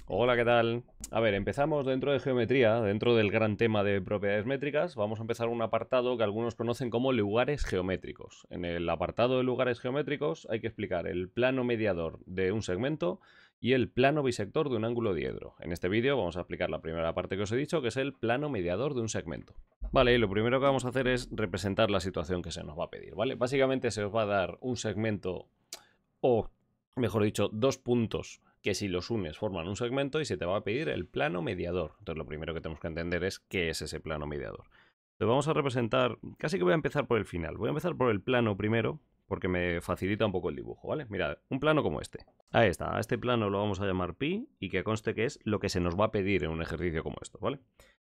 Hola, ¿qué tal? A ver, empezamos dentro de geometría, dentro del gran tema de propiedades métricas. Vamos a empezar un apartado que algunos conocen como lugares geométricos. En el apartado de lugares geométricos hay que explicar el plano mediador de un segmento y el plano bisector de un ángulo diedro. En este vídeo vamos a explicar la primera parte que os he dicho, que es el plano mediador de un segmento. Vale, y lo primero que vamos a hacer es representar la situación que se nos va a pedir, ¿vale? Básicamente se os va a dar un segmento o, mejor dicho, dos puntos que si los unes forman un segmento y se te va a pedir el plano mediador. Entonces lo primero que tenemos que entender es qué es ese plano mediador. Entonces vamos a representar, casi que voy a empezar por el final. Voy a empezar por el plano primero porque me facilita un poco el dibujo, ¿vale? Mirad, un plano como este. Ahí está, a este plano lo vamos a llamar pi y que conste que es lo que se nos va a pedir en un ejercicio como esto, ¿vale?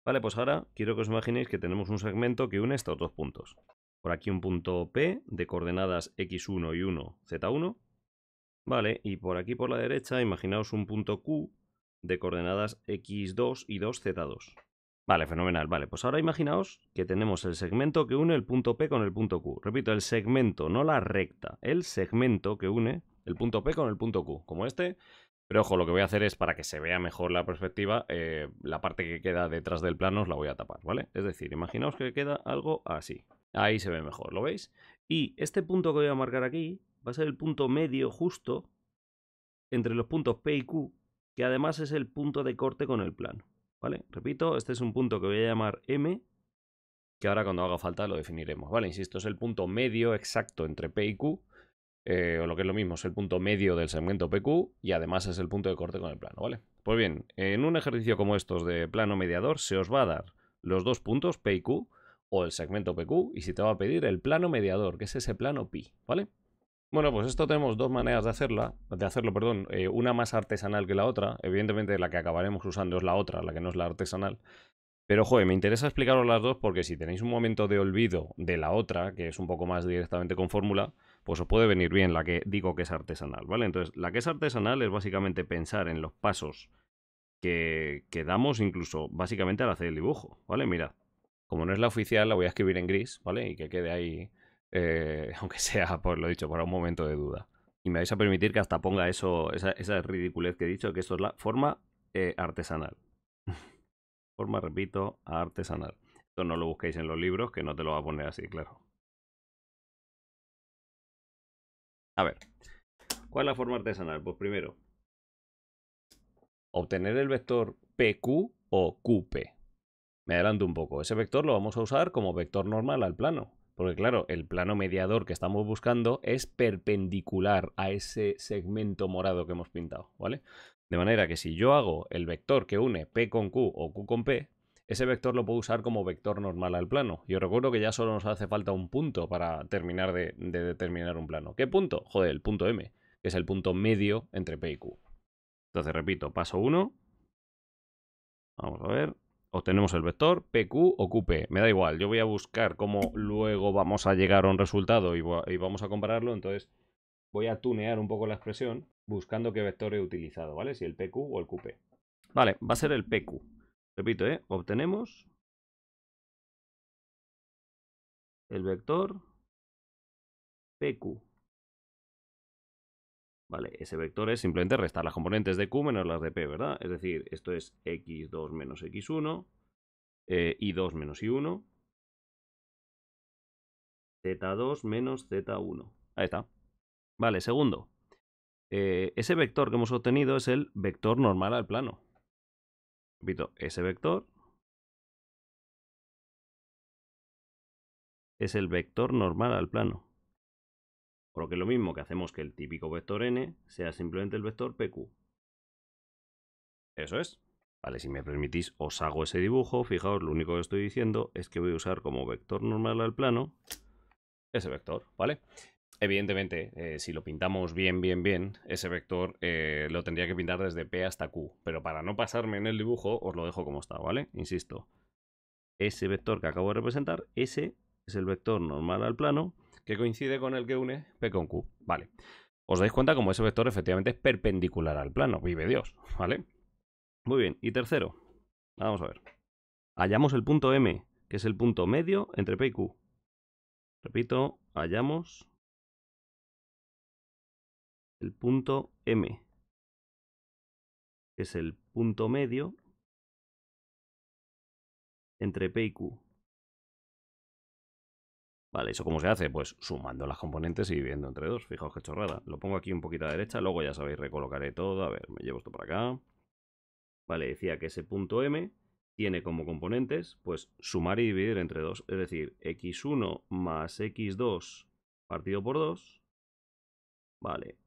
Vale, pues ahora quiero que os imaginéis que tenemos un segmento que une estos dos puntos. Por aquí un punto P de coordenadas x1 y 1, z1. Vale, y por aquí por la derecha, imaginaos un punto Q de coordenadas x2 y 2z2. Vale, fenomenal. Vale, pues ahora imaginaos que tenemos el segmento que une el punto P con el punto Q. Repito, el segmento, no la recta, el segmento que une el punto P con el punto Q, como este. Pero ojo, lo que voy a hacer es para que se vea mejor la perspectiva, la parte que queda detrás del plano os la voy a tapar, ¿vale? Es decir, imaginaos que queda algo así. Ahí se ve mejor, ¿lo veis? Y este punto que voy a marcar aquí va a ser el punto medio justo entre los puntos P y Q, que además es el punto de corte con el plano. ¿Vale? Repito, este es un punto que voy a llamar M, que ahora cuando haga falta lo definiremos. ¿Vale? Insisto, es el punto medio exacto entre P y Q, o lo que es lo mismo, es el punto medio del segmento PQ y además es el punto de corte con el plano, ¿vale? Pues bien, en un ejercicio como estos de plano mediador se os va a dar los dos puntos P y Q o el segmento PQ y si te va a pedir el plano mediador, que es ese plano pi, ¿vale? Bueno, pues esto tenemos dos maneras de hacerlo, perdón, una más artesanal que la otra. Evidentemente la que acabaremos usando es la otra, la que no es la artesanal. Pero, joder, me interesa explicaros las dos porque si tenéis un momento de olvido de la otra, que es un poco más directamente con fórmula, pues os puede venir bien la que digo que es artesanal, ¿vale? Entonces, la que es artesanal es básicamente pensar en los pasos que damos incluso básicamente al hacer el dibujo, ¿vale? Mirad, como no es la oficial, la voy a escribir en gris, ¿vale? Y que quede ahí, aunque sea, por lo dicho, para un momento de duda. Y me vais a permitir que hasta ponga eso, esa ridiculez que he dicho, que esto es la forma artesanal. Forma, repito, artesanal. Esto no lo busquéis en los libros, que no te lo va a poner así, claro. A ver, ¿cuál es la forma artesanal? Pues primero, obtener el vector PQ o QP. Me adelanto un poco. Ese vector lo vamos a usar como vector normal al plano. Porque claro, el plano mediador que estamos buscando es perpendicular a ese segmento morado que hemos pintado, ¿vale? De manera que si yo hago el vector que une P con Q o Q con P, ese vector lo puedo usar como vector normal al plano. Y os recuerdo que ya solo nos hace falta un punto para terminar de determinar un plano. ¿Qué punto? Joder, el punto M, que es el punto medio entre P y Q. Entonces, repito, paso 1. Vamos a ver. Obtenemos el vector PQ o QP. Me da igual, yo voy a buscar cómo luego vamos a llegar a un resultado y vamos a compararlo. Entonces voy a tunear un poco la expresión buscando qué vector he utilizado, ¿vale? Si el PQ o el QP. Vale, va a ser el PQ. Repito, ¿eh? Obtenemos el vector PQ. Vale, ese vector es simplemente restar las componentes de Q menos las de P, ¿verdad? Es decir, esto es x2 menos x1, y2 menos y1, z2 menos z1. Ahí está. Vale, segundo. Ese vector que hemos obtenido es el vector normal al plano. Repito, ese vector es el vector normal al plano. Por lo que es lo mismo que hacemos que el típico vector n sea simplemente el vector pq. Eso es. Vale, si me permitís, os hago ese dibujo. Fijaos, lo único que estoy diciendo es que voy a usar como vector normal al plano ese vector, ¿vale? Evidentemente, si lo pintamos bien, ese vector lo tendría que pintar desde P hasta Q. Pero para no pasarme en el dibujo, os lo dejo como está, ¿vale? Insisto, ese vector que acabo de representar, ese es el vector normal al plano que coincide con el que une P con Q. Vale. Os dais cuenta como ese vector efectivamente es perpendicular al plano. Vive Dios, ¿vale? Muy bien. Y tercero, vamos a ver. Hallamos el punto M, que es el punto medio entre P y Q. Repito, hallamos el punto M. que es el punto medio entre P y Q. Vale, ¿eso cómo se hace? Pues sumando las componentes y dividiendo entre 2. Fijaos qué chorrada. Lo pongo aquí un poquito a la derecha, luego ya sabéis, recolocaré todo. A ver, me llevo esto para acá. Vale, decía que ese punto M tiene como componentes, pues sumar y dividir entre 2. Es decir, x1 más x2 partido por 2. Vale.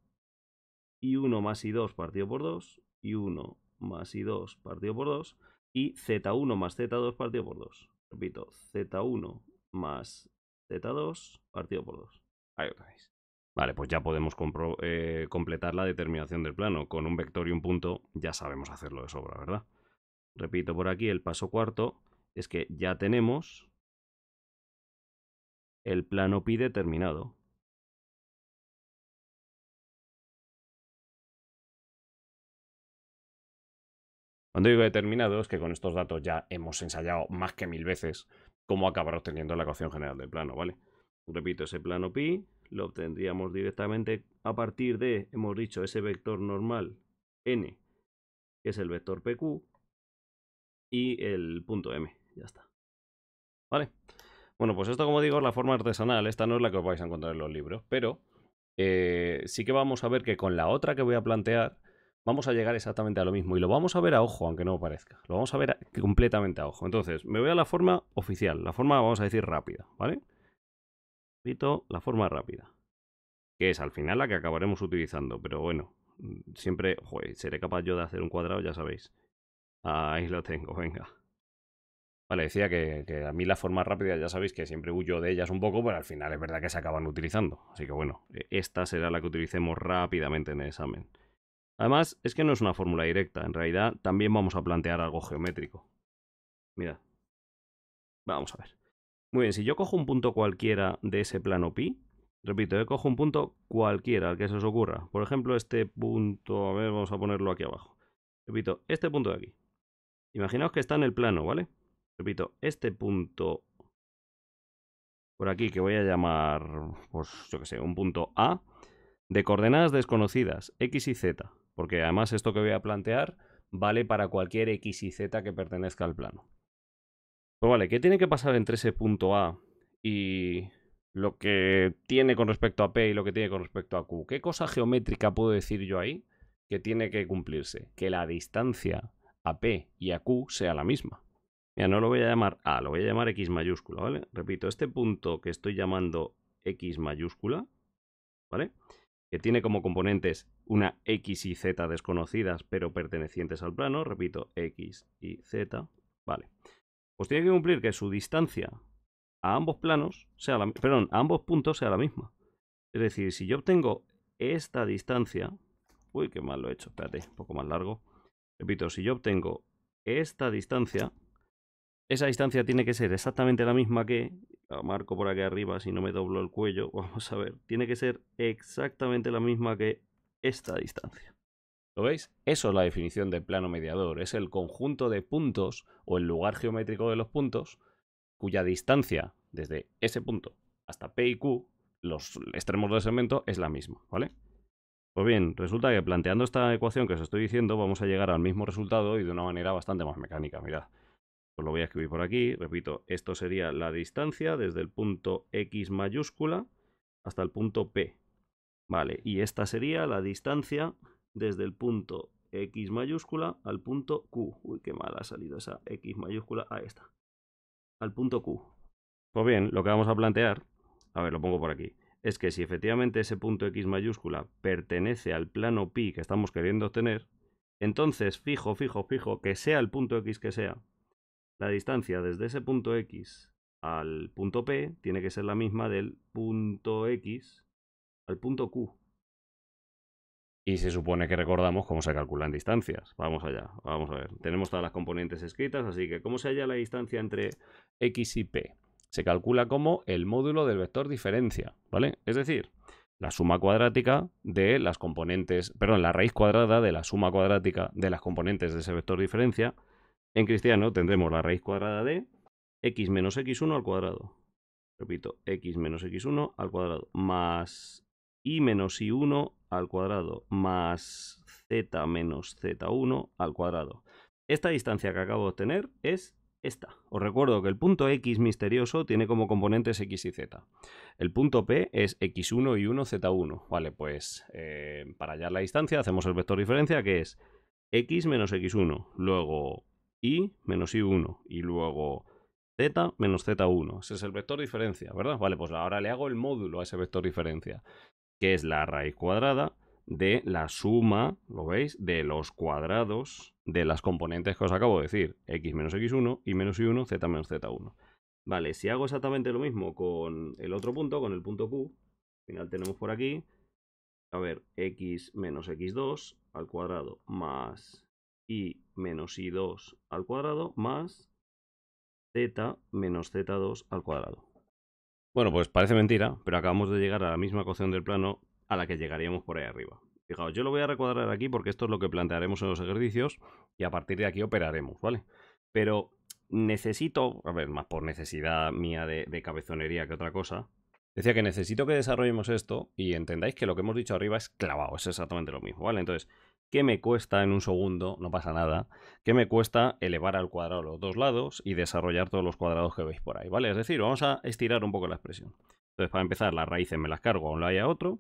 Y1 más y2 partido por 2. Y1 más y2 partido por 2. Y z1 más z2 partido por 2. Repito, z1 más z2 partido por 2. Ahí lo tenéis. Vale, pues ya podemos completar la determinación del plano. Con un vector y un punto ya sabemos hacerlo de sobra, ¿verdad? Repito por aquí, el paso cuarto es que ya tenemos el plano pi determinado. Cuando digo determinado es que con estos datos ya hemos ensayado más que 1000 veces cómo acabar obteniendo la ecuación general del plano, ¿vale? Repito, ese plano pi lo obtendríamos directamente a partir de, hemos dicho, ese vector normal n, que es el vector pq, y el punto m. Ya está. ¿Vale? Bueno, pues esto, como digo, es la forma artesanal. Esta no es la que os vais a encontrar en los libros, pero sí que vamos a ver que con la otra que voy a plantear vamos a llegar exactamente a lo mismo. Y lo vamos a ver a ojo, aunque no me parezca. Lo vamos a ver completamente a ojo. Entonces, me voy a la forma oficial. La forma, vamos a decir, rápida, ¿vale? Repito, la forma rápida. Que es al final la que acabaremos utilizando. Pero bueno, siempre, joder, seré capaz yo de hacer un cuadrado, ya sabéis. Ahí lo tengo, venga. Vale, decía que a mí las formas rápidas ya sabéis que siempre huyo de ellas un poco, pero al final es verdad que se acaban utilizando. Así que bueno, esta será la que utilicemos rápidamente en el examen. Además, es que no es una fórmula directa, en realidad también vamos a plantear algo geométrico. Mirad. Vamos a ver. Muy bien, si yo cojo un punto cualquiera de ese plano pi, repito, yo cojo un punto cualquiera al que se os ocurra. Por ejemplo, este punto, a ver, vamos a ponerlo aquí abajo. Repito, este punto de aquí. Imaginaos que está en el plano, ¿vale? Repito, este punto por aquí que voy a llamar, pues yo que sé, un punto A, de coordenadas desconocidas, x y z, porque además esto que voy a plantear vale para cualquier x y z que pertenezca al plano. Pues vale, ¿qué tiene que pasar entre ese punto A y lo que tiene con respecto a P y lo que tiene con respecto a Q? ¿Qué cosa geométrica puedo decir yo ahí que tiene que cumplirse? Que la distancia a P y a Q sea la misma. Mira, no lo voy a llamar A, lo voy a llamar X mayúscula, ¿vale? Repito, este punto que estoy llamando X mayúscula, ¿vale? Que tiene como componentes una X y Z desconocidas, pero pertenecientes al plano, repito, X y Z, ¿vale? Pues tiene que cumplir que su distancia a ambos planos sea la, perdón, a ambos puntos sea la misma. Es decir, si yo obtengo esta distancia, uy, qué mal lo he hecho, espérate, un poco más largo. Repito, si yo obtengo esta distancia, esa distancia tiene que ser exactamente la misma que, la marco por aquí arriba si no me doblo el cuello, vamos a ver, tiene que ser exactamente la misma que esta distancia. ¿Lo veis? Eso es la definición de plano mediador, es el conjunto de puntos o el lugar geométrico de los puntos cuya distancia desde ese punto hasta P y Q, los extremos del segmento, es la misma, ¿vale? Pues bien, resulta que planteando esta ecuación que os estoy diciendo vamos a llegar al mismo resultado y de una manera bastante más mecánica, mirad. Pues lo voy a escribir por aquí, repito, esto sería la distancia desde el punto X mayúscula hasta el punto P. Vale, y esta sería la distancia desde el punto X mayúscula al punto Q. Uy, qué mal ha salido esa X mayúscula. Ahí está. Al punto Q. Pues bien, lo que vamos a plantear, a ver, lo pongo por aquí, es que si efectivamente ese punto X mayúscula pertenece al plano pi que estamos queriendo obtener, entonces fijo que sea el punto X que sea, la distancia desde ese punto X al punto P tiene que ser la misma del punto X al punto Q. Y se supone que recordamos cómo se calculan distancias. Vamos allá, vamos a ver. Tenemos todas las componentes escritas, así que ¿cómo se halla la distancia entre X y P? Se calcula como el módulo del vector diferencia, ¿vale? Es decir, la suma cuadrática de las componentes, perdón, la raíz cuadrada de la suma cuadrática de las componentes de ese vector diferencia. En cristiano tendremos la raíz cuadrada de x menos x1 al cuadrado. Repito, x menos x1 al cuadrado más y menos y1 al cuadrado más z menos z1 al cuadrado. Esta distancia que acabo de obtener es esta. Os recuerdo que el punto X misterioso tiene como componentes X y Z. El punto P es X1 y 1, Z1. Vale, pues para hallar la distancia hacemos el vector diferencia, que es X menos X1, luego Y menos Y1 y luego Z menos Z1. Ese es el vector diferencia, ¿verdad? Vale, pues ahora le hago el módulo a ese vector diferencia, que es la raíz cuadrada de la suma, ¿lo veis?, de los cuadrados de las componentes que os acabo de decir, x menos x1, y menos y1, z menos z1. Vale, si hago exactamente lo mismo con el otro punto, con el punto Q, al final tenemos por aquí, a ver, x menos x2 al cuadrado más y menos y2 al cuadrado más z menos z2 al cuadrado. Bueno, pues parece mentira, pero acabamos de llegar a la misma ecuación del plano a la que llegaríamos por ahí arriba. Fijaos, yo lo voy a recuadrar aquí porque esto es lo que plantearemos en los ejercicios y a partir de aquí operaremos, ¿vale? Pero necesito, a ver, más por necesidad mía de cabezonería que otra cosa, decía que necesito que desarrollemos esto y entendáis que lo que hemos dicho arriba es clavado, es exactamente lo mismo, ¿vale? Entonces, ¿qué me cuesta en un segundo? No pasa nada. ¿Qué me cuesta elevar al cuadrado los dos lados y desarrollar todos los cuadrados que veis por ahí, ¿vale? Es decir, vamos a estirar un poco la expresión. Entonces, para empezar, las raíces me las cargo a un lado y a otro.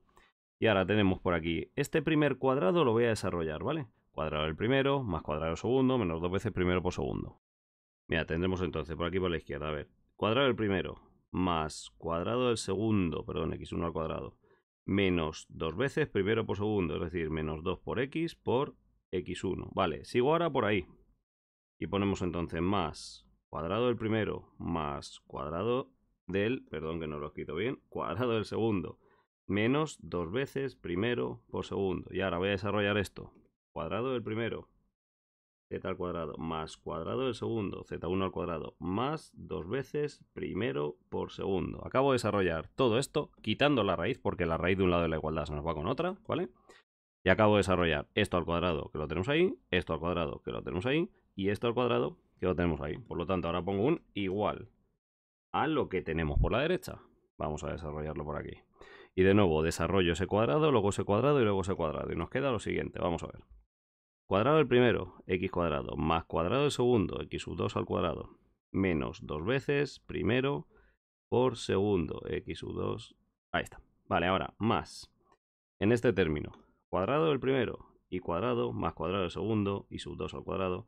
Y ahora tenemos por aquí, este primer cuadrado lo voy a desarrollar, ¿vale? Cuadrado del primero, más cuadrado del segundo, menos 2 veces primero por segundo. Mira, tendremos entonces por aquí por la izquierda, a ver, cuadrado del primero, más cuadrado del segundo, perdón, x1 al cuadrado, menos 2 veces primero por segundo, es decir, menos 2 por x1. Vale, sigo ahora por ahí. Y ponemos entonces más cuadrado del primero, más cuadrado del, perdón que no lo he escrito bien, cuadrado del segundo, menos 2 veces primero por segundo. Y ahora voy a desarrollar esto. Cuadrado del primero, z al cuadrado, más cuadrado del segundo, z1 al cuadrado, más 2 veces primero por segundo. Acabo de desarrollar todo esto quitando la raíz, porque la raíz de un lado de la igualdad se nos va con otra, ¿vale? Y acabo de desarrollar esto al cuadrado, que lo tenemos ahí, esto al cuadrado, que lo tenemos ahí, y esto al cuadrado, que lo tenemos ahí. Por lo tanto, ahora pongo un igual a lo que tenemos por la derecha. Vamos a desarrollarlo por aquí. Y de nuevo, desarrollo ese cuadrado, luego ese cuadrado y luego ese cuadrado. Y nos queda lo siguiente, vamos a ver. Cuadrado del primero, x cuadrado, más cuadrado del segundo, x sub 2 al cuadrado, menos 2 veces primero por segundo, x sub 2. Ahí está. Vale, ahora, más. En este término, cuadrado del primero, y cuadrado, más cuadrado del segundo, y sub 2 al cuadrado,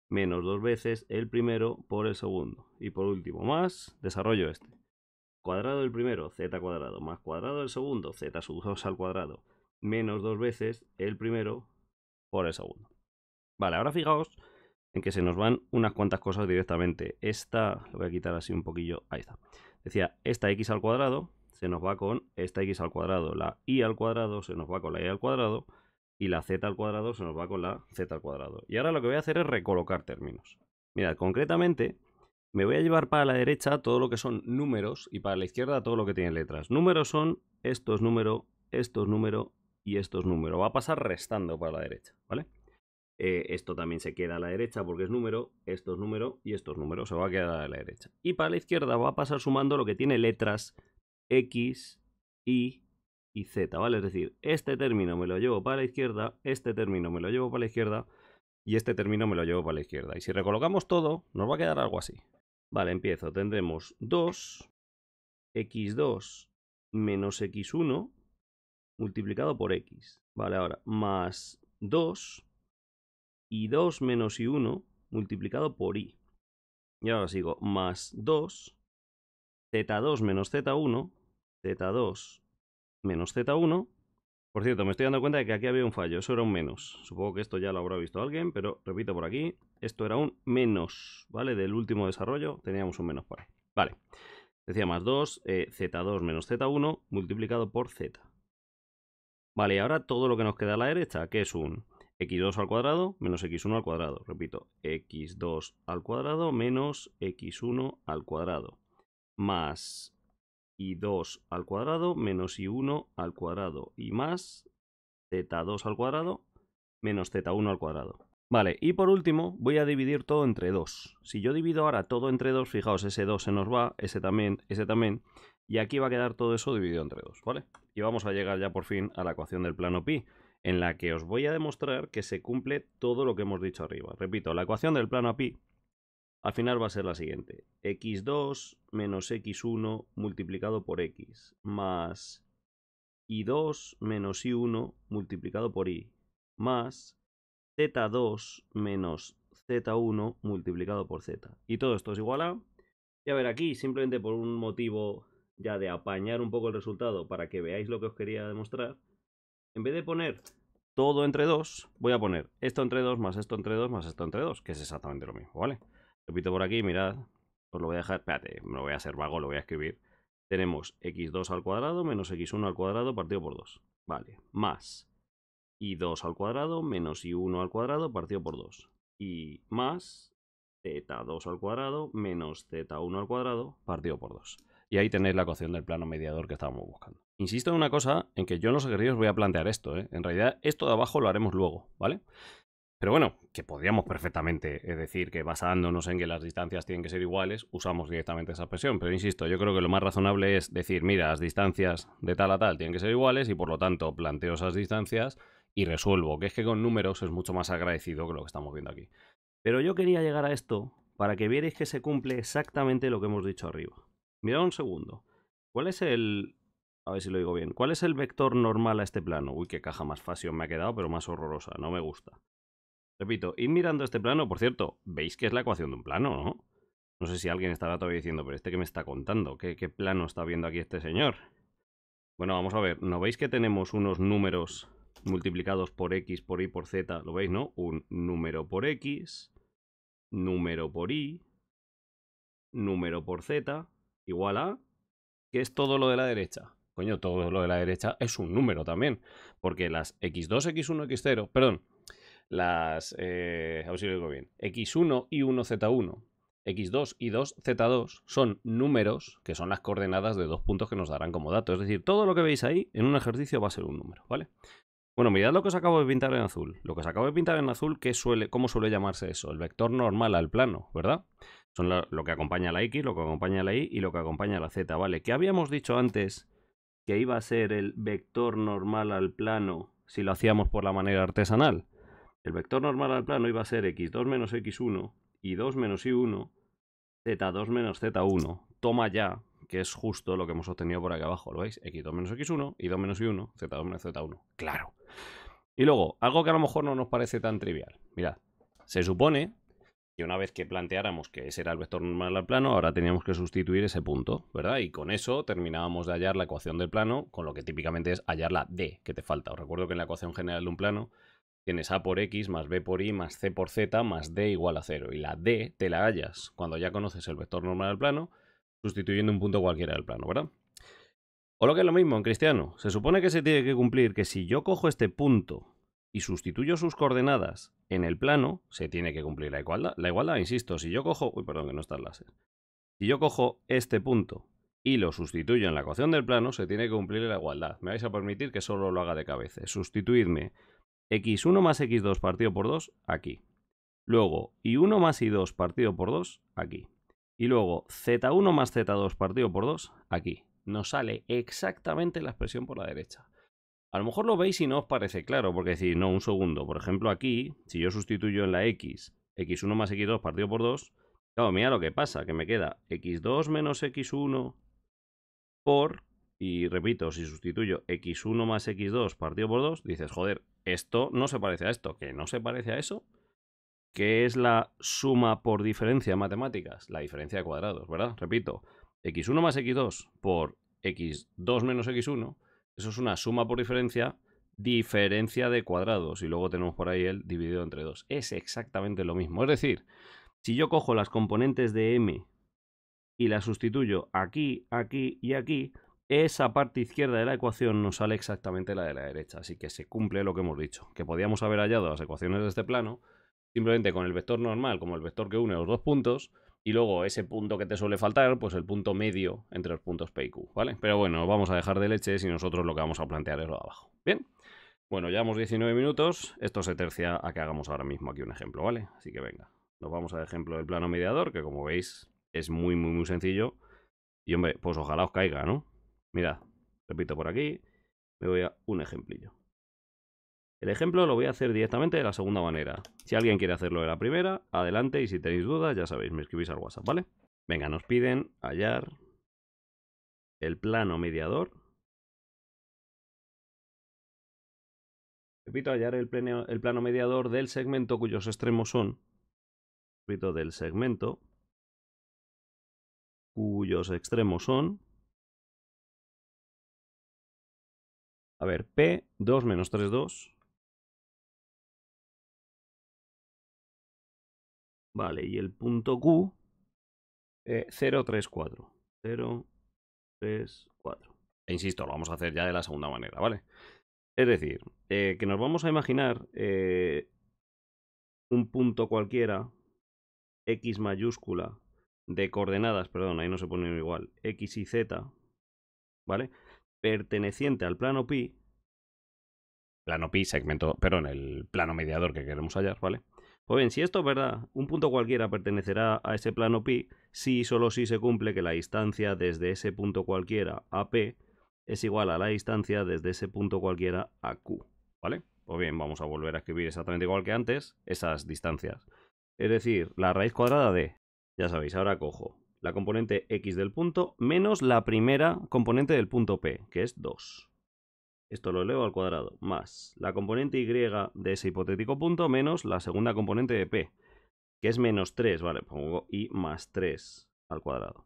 menos 2 veces el primero por el segundo. Y por último, más, desarrollo este. Cuadrado del primero, z cuadrado, más cuadrado del segundo, z sub 2 al cuadrado, menos 2 veces el primero por el segundo. Vale, ahora fijaos en que se nos van unas cuantas cosas directamente. Esta, lo voy a quitar así un poquillo, ahí está. Decía, esta x al cuadrado se nos va con esta x al cuadrado, la y al cuadrado se nos va con la y al cuadrado y la z al cuadrado se nos va con la z al cuadrado. Y ahora lo que voy a hacer es recolocar términos. Mirad, concretamente me voy a llevar para la derecha todo lo que son números y para la izquierda todo lo que tiene letras. Números son estos números, estos números y estos números. Va a pasar restando para la derecha, ¿vale? Esto también se queda a la derecha porque es número, esto es número y estos números se va a quedar a la derecha. Y para la izquierda va a pasar sumando lo que tiene letras X, Y y Z, ¿vale? Es decir, este término me lo llevo para la izquierda, este término me lo llevo para la izquierda y este término me lo llevo para la izquierda. Y si recolocamos todo, nos va a quedar algo así. Vale, empiezo. Tendremos 2, x2 menos x1 multiplicado por x. Vale, ahora, más 2 y 2 menos y1 multiplicado por y. Y ahora sigo, más 2, z2 menos z1, z2 menos z1. Por cierto, me estoy dando cuenta de que aquí había un fallo, eso era un menos. Supongo que esto ya lo habrá visto alguien, pero repito por aquí, esto era un menos, ¿vale? Del último desarrollo teníamos un menos por ahí. Vale, decía más 2, z2 menos z1 multiplicado por z. Vale, y ahora todo lo que nos queda a la derecha, que es un x2 al cuadrado menos x1 al cuadrado. Repito, x2 al cuadrado menos x1 al cuadrado. Más y2 al cuadrado menos y1 al cuadrado. Y más z2 al cuadrado menos z1 al cuadrado. Vale, y por último voy a dividir todo entre 2. Si yo divido ahora todo entre 2, fijaos, ese 2 se nos va, ese también, y aquí va a quedar todo eso dividido entre 2, ¿vale? Y vamos a llegar ya por fin a la ecuación del plano pi. en la que os voy a demostrar que se cumple todo lo que hemos dicho arriba. Repito, la ecuación del plano API al final va a ser la siguiente. x2 menos x1 multiplicado por x más y2 menos y1 multiplicado por y más z2 menos z1 multiplicado por z. Y todo esto es igual a... Y a ver, aquí simplemente por un motivo ya de apañar un poco el resultado para que veáis lo que os quería demostrar, en vez de poner todo entre 2, voy a poner esto entre 2 más esto entre 2 más esto entre 2, que es exactamente lo mismo, ¿vale? Repito por aquí, mirad, os lo voy a dejar, espérate, me lo voy a hacer vago, lo voy a escribir. Tenemos x2 al cuadrado menos x1 al cuadrado partido por 2, vale, más y2 al cuadrado menos y1 al cuadrado partido por 2, y más z2 al cuadrado menos z1 al cuadrado partido por 2. Y ahí tenéis la ecuación del plano mediador que estábamos buscando. Insisto en una cosa, en que yo en los ejercicios voy a plantear esto, ¿eh? En realidad esto de abajo lo haremos luego, ¿vale? Pero bueno, que podríamos perfectamente decir que basándonos en que las distancias tienen que ser iguales, usamos directamente esa expresión. Pero insisto, yo creo que lo más razonable es decir, mira, las distancias de tal a tal tienen que ser iguales y por lo tanto planteo esas distancias y resuelvo, que es que con números es mucho más agradecido que lo que estamos viendo aquí. Pero yo quería llegar a esto para que vierais que se cumple exactamente lo que hemos dicho arriba. Mirad un segundo. ¿Cuál es el... A ver si lo digo bien. ¿Cuál es el vector normal a este plano? Uy, qué caja más fashion me ha quedado, pero más horrorosa. No me gusta. Repito, id mirando este plano. Por cierto, veis que es la ecuación de un plano, ¿no? No sé si alguien estará todavía diciendo, pero ¿este qué me está contando? ¿Qué plano está viendo aquí este señor? Bueno, vamos a ver. ¿No veis que tenemos unos números multiplicados por x, por y, por z? ¿Lo veis, no? Un número por x, número por y, número por z, igual a... ¿Qué es todo lo de la derecha? Coño, todo lo de la derecha es un número también. Porque las x2, x1, x0... Perdón. Las... a ver si lo digo bien. x1, y1, z1, x2, y2, z2 son números que son las coordenadas de dos puntos que nos darán como dato. Es decir, todo lo que veis ahí en un ejercicio va a ser un número, ¿vale? Bueno, mirad lo que os acabo de pintar en azul. Lo que os acabo de pintar en azul, ¿cómo suele llamarse eso? El vector normal al plano, ¿verdad? Son lo que acompaña a la X, lo que acompaña a la Y y lo que acompaña a la Z, ¿vale? ¿Qué habíamos dicho antes que iba a ser el vector normal al plano si lo hacíamos por la manera artesanal? El vector normal al plano iba a ser x2 menos x1, y2 menos y1, z2 menos z1. Toma ya, que es justo lo que hemos obtenido por aquí abajo, ¿lo veis? x2 menos x1, y2 menos y1, z2 menos z1. Claro. Y luego, algo que a lo mejor no nos parece tan trivial. Mirad, se supone que una vez que planteáramos que ese era el vector normal al plano, ahora teníamos que sustituir ese punto, ¿verdad? Y con eso terminábamos de hallar la ecuación del plano, con lo que típicamente es hallar la d que te falta. Os recuerdo que en la ecuación general de un plano tienes a por x más b por y más c por z más d igual a 0. Y la d te la hallas cuando ya conoces el vector normal del plano, sustituyendo un punto cualquiera del plano, ¿verdad? O lo que es lo mismo en cristiano. Se supone que se tiene que cumplir que si yo cojo este punto y sustituyo sus coordenadas en el plano, se tiene que cumplir la igualdad. La igualdad, insisto, si yo cojo... Uy, perdón, que no está el láser. Si yo cojo este punto y lo sustituyo en la ecuación del plano, se tiene que cumplir la igualdad. Me vais a permitir que solo lo haga de cabeza. Sustituidme x1 más x2 partido por 2 aquí. Luego y1 más y2 partido por 2 aquí. Y luego z1 más z2 partido por 2 aquí. Nos sale exactamente la expresión por la derecha. A lo mejor lo veis y no os parece claro, porque decís, no, un segundo. Por ejemplo, aquí, si yo sustituyo en la x, x1 más x2 partido por 2, claro, mira lo que pasa, que me queda x2 menos x1 por... Y repito, si sustituyo x1 más x2 partido por 2, dices, joder, esto no se parece a esto. ¿Que no se parece a eso? ¿Qué es la suma por diferencia en matemáticas? La diferencia de cuadrados, ¿verdad? Repito, x1 más x2 por x2 menos x1, eso es una suma por diferencia de cuadrados. Y luego tenemos por ahí el dividido entre 2. Es exactamente lo mismo. Es decir, si yo cojo las componentes de m y las sustituyo aquí, aquí y aquí, esa parte izquierda de la ecuación nos sale exactamente la de la derecha. Así que se cumple lo que hemos dicho, que podíamos haber hallado las ecuaciones de este plano simplemente con el vector normal como el vector que une los dos puntos y luego ese punto que te suele faltar, pues el punto medio entre los puntos P y Q, ¿vale? Pero bueno, vamos a dejar de leches y nosotros lo que vamos a plantear es lo de abajo. Bien, bueno, llevamos 19 minutos, esto se tercia a que hagamos ahora mismo aquí un ejemplo, ¿vale? Así que venga, nos vamos al ejemplo del plano mediador, que como veis es muy sencillo y hombre, pues ojalá os caiga, ¿no? Mirad, repito por aquí, me voy a un ejemplillo. El ejemplo lo voy a hacer directamente de la segunda manera. Si alguien quiere hacerlo de la primera, adelante, y si tenéis dudas, ya sabéis, me escribís al WhatsApp, ¿vale? Venga, nos piden hallar el plano mediador. Repito, hallar el plano mediador del segmento cuyos extremos son, repito, del segmento cuyos extremos son, a ver, P, 2 menos 3, 2. Vale, y el punto Q, 0, 3, 4. 0, 3, 4. E insisto, lo vamos a hacer ya de la segunda manera, ¿vale? Es decir, que nos vamos a imaginar un punto cualquiera, X mayúscula, de coordenadas, perdón, ahí no se pone igual, X y Z, ¿vale? Perteneciente al plano pi, segmento, perdón, el plano mediador que queremos hallar, ¿vale? Pues bien, si esto es verdad, un punto cualquiera pertenecerá a ese plano pi si y solo si se cumple que la distancia desde ese punto cualquiera a P es igual a la distancia desde ese punto cualquiera a Q, ¿vale? Pues bien, vamos a volver a escribir exactamente igual que antes esas distancias. Es decir, la raíz cuadrada de, ya sabéis, ahora cojo la componente X del punto menos la primera componente del punto P, que es 2. Esto lo elevo al cuadrado, más la componente Y de ese hipotético punto menos la segunda componente de P, que es menos 3, vale, pongo Y más 3 al cuadrado.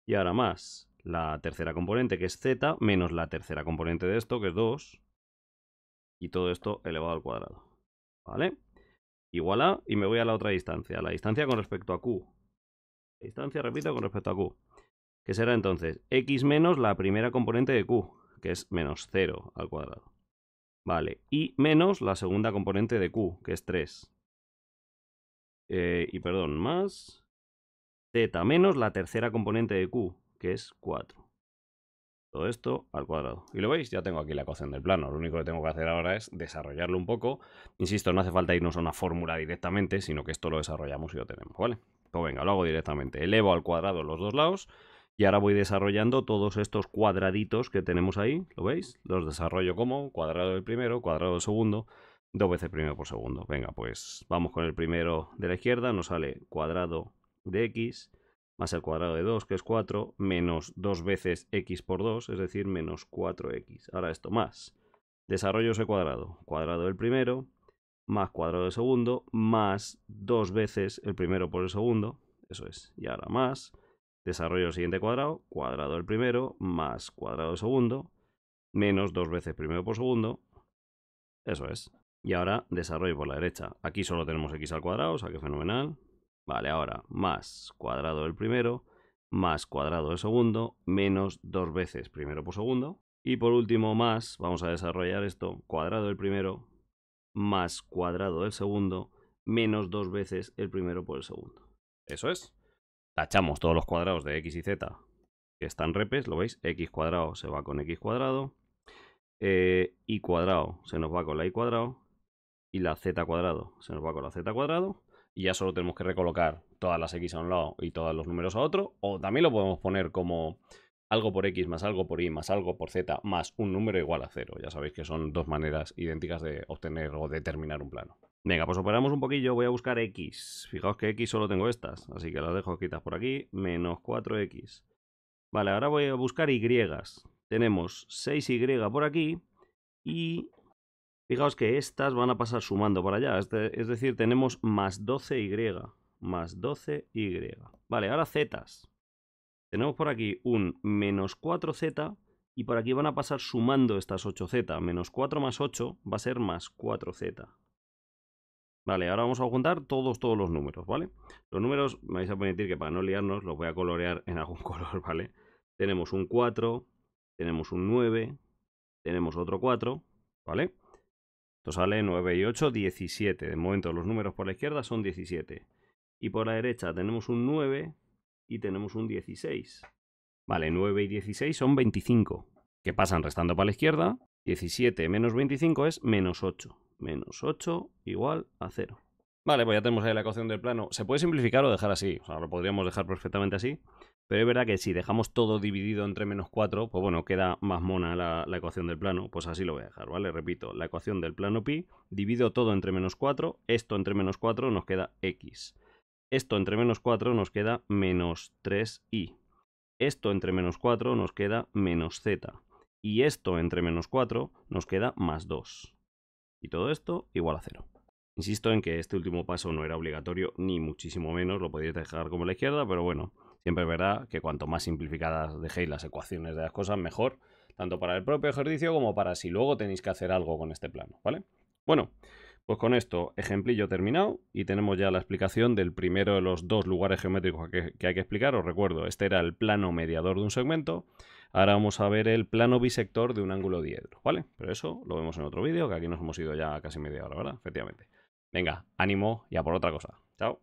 Y ahora más la tercera componente, que es Z, menos la tercera componente de esto, que es 2. Y todo esto elevado al cuadrado, ¿vale? Igual a, y me voy a la otra distancia, la distancia con respecto a Q. La distancia, repito, con respecto a Q. Que será entonces X menos la primera componente de Q, que es menos 0 al cuadrado. Vale, y menos la segunda componente de Q, que es 3. Y perdón, más Z menos la tercera componente de Q, que es 4. Todo esto al cuadrado. Y lo veis, ya tengo aquí la ecuación del plano. Lo único que tengo que hacer ahora es desarrollarlo un poco. Insisto, no hace falta irnos a una fórmula directamente, sino que esto lo desarrollamos y lo tenemos, ¿vale? Pues venga, lo hago directamente. Elevo al cuadrado los dos lados. Y ahora voy desarrollando todos estos cuadraditos que tenemos ahí, ¿lo veis? Los desarrollo como cuadrado del primero, cuadrado del segundo, 2 veces primero por segundo. Venga, pues vamos con el primero de la izquierda, nos sale cuadrado de x más el cuadrado de 2, que es 4, menos 2 veces x por 2, es decir, menos 4x. Ahora esto más. Desarrollo ese cuadrado, cuadrado del primero, más cuadrado del segundo, más 2 veces el primero por el segundo, eso es. Y ahora más. Desarrollo el siguiente cuadrado, cuadrado del primero, más cuadrado del segundo, menos 2 veces primero por segundo, eso es. Y ahora desarrollo por la derecha. Aquí solo tenemos x al cuadrado, o sea que fenomenal. Vale, ahora más cuadrado del primero, más cuadrado del segundo, menos 2 veces primero por segundo. Y por último más, vamos a desarrollar esto, cuadrado del primero, más cuadrado del segundo, menos 2 veces el primero por el segundo. Eso es. Tachamos todos los cuadrados de x y z que están repes, ¿lo veis? X cuadrado se va con x cuadrado, y cuadrado se nos va con la y cuadrado, y la z cuadrado se nos va con la z cuadrado, y ya solo tenemos que recolocar todas las x a un lado y todos los números a otro, o también lo podemos poner como algo por x más algo por y más algo por z más un número igual a 0. Ya sabéis que son dos maneras idénticas de obtener o determinar un plano. Venga, pues operamos un poquillo, voy a buscar x. Fijaos que x solo tengo estas, así que las dejo quitas por aquí, menos 4x. Vale, ahora voy a buscar y. Tenemos 6y por aquí y fijaos que estas van a pasar sumando para allá, es decir, tenemos más 12y, más 12y. Vale, ahora zetas. Tenemos por aquí un menos 4z y por aquí van a pasar sumando estas 8z. Menos 4 más 8 va a ser más 4z. Vale, ahora vamos a juntar todos los números, ¿vale? Los números, me vais a permitir que para no liarnos los voy a colorear en algún color, ¿vale? Tenemos un 4, tenemos un 9, tenemos otro 4, ¿vale? Esto sale 9 y 8, 17. De momento los números por la izquierda son 17. Y por la derecha tenemos un 9 y tenemos un 16. Vale, 9 y 16 son 25. ¿Qué pasan restando para la izquierda? 17 menos 25 es menos 8. Menos 8 igual a 0. Vale, pues ya tenemos ahí la ecuación del plano. Se puede simplificar o dejar así. O sea, lo podríamos dejar perfectamente así. Pero es verdad que si dejamos todo dividido entre -4, pues bueno, queda más mona la ecuación del plano. Pues así lo voy a dejar, ¿vale? Repito, la ecuación del plano pi, divido todo entre -4, esto entre -4 nos queda x. Esto entre -4 nos queda menos 3i. Esto entre -4 nos queda menos z. Y esto entre -4 nos queda más 2. Y todo esto igual a 0. Insisto en que este último paso no era obligatorio, ni muchísimo menos, lo podéis dejar como a la izquierda, pero bueno, siempre es verdad que cuanto más simplificadas dejéis las ecuaciones de las cosas, mejor, tanto para el propio ejercicio como para si luego tenéis que hacer algo con este plano, ¿vale? Bueno, pues con esto, ejemplillo terminado, y tenemos ya la explicación del primero de los dos lugares geométricos que hay que explicar. Os recuerdo, este era el plano mediador de un segmento. Ahora vamos a ver el plano bisector de un ángulo diedro, ¿vale? Pero eso lo vemos en otro vídeo, que aquí nos hemos ido ya casi media hora, ¿verdad? Efectivamente. Venga, ánimo y a por otra cosa. Chao.